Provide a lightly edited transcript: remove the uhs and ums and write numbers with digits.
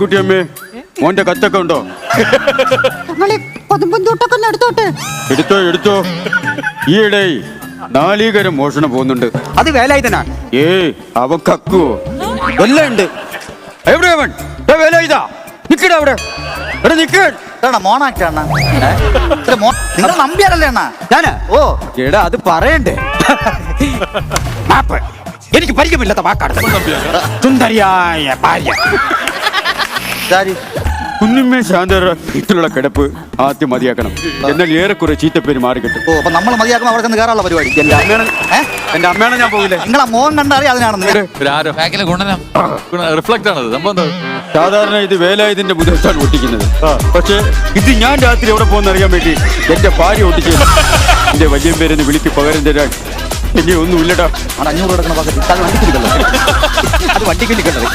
കുട്ടിയമ്മേ മോന്റെ കത്തൊക്കെ ഉണ്ടോ? എടുത്തോ എടുത്തോ. ഈയിടെ നാളീകരം മോഷണം പോകുന്നുണ്ട്. അത് വേലായുധനാ? അവൻ കക്കുവോ? എല്ലാം ഉണ്ട്. എവിടെ അവൻ? വേലായുധാ നിക്കട അവിടെ. എടാ നിക്ക. മോണാക്കാണ് നിങ്ങൾ നമ്പിയാരല്ലേ അണ്ണാ? ഞാനാ? ഓ എടാ അത് പറയണ്ടേ. മാപ്പ്. എനിക്ക് പരിചയമില്ലാത്ത വാക്കാണ്. സുന്ദരിയായ ഭാര്യ. കുഞ്ഞുമ്മേ ശാന്തര വീട്ടിലുള്ള കിടപ്പ് ആദ്യം മതിയാക്കണം. എന്നാൽ ഏറെക്കുറെ ചീത്തപ്പേര് മാറി കിട്ടും. ഓ അപ്പൊ നമ്മൾ മതിയാക്കുമ്പോൾ അവിടെ നിന്ന് കയറാനുള്ള പരിപാടി. എന്റെ അമ്മയാണ് ഞാൻ പോകില്ലേ. നിങ്ങളെ മോൻ കണ്ടറിയാം അതിനാണെന്ന്. സാധാരണ ഇത് വേലായുധന്റെ മുതലാണ് ഒട്ടിക്കുന്നത്. പക്ഷേ ഇത് ഞാൻ രാത്രി എവിടെ പോകുന്ന അറിയാൻ വേണ്ടി എന്റെ ഭാര്യ ഒട്ടിച്ചു. എന്റെ വലിയ പേരെന്ന് വിളിക്ക് പകരം തരാൻ ഇനി ഒന്നുമില്ലടാ. 500 കിടക്കുന്ന ഭാഗത്ത് അത് വണ്ടിക്ക് അത് വണ്ടിക്ക് നിൽക്കേണ്ടത്.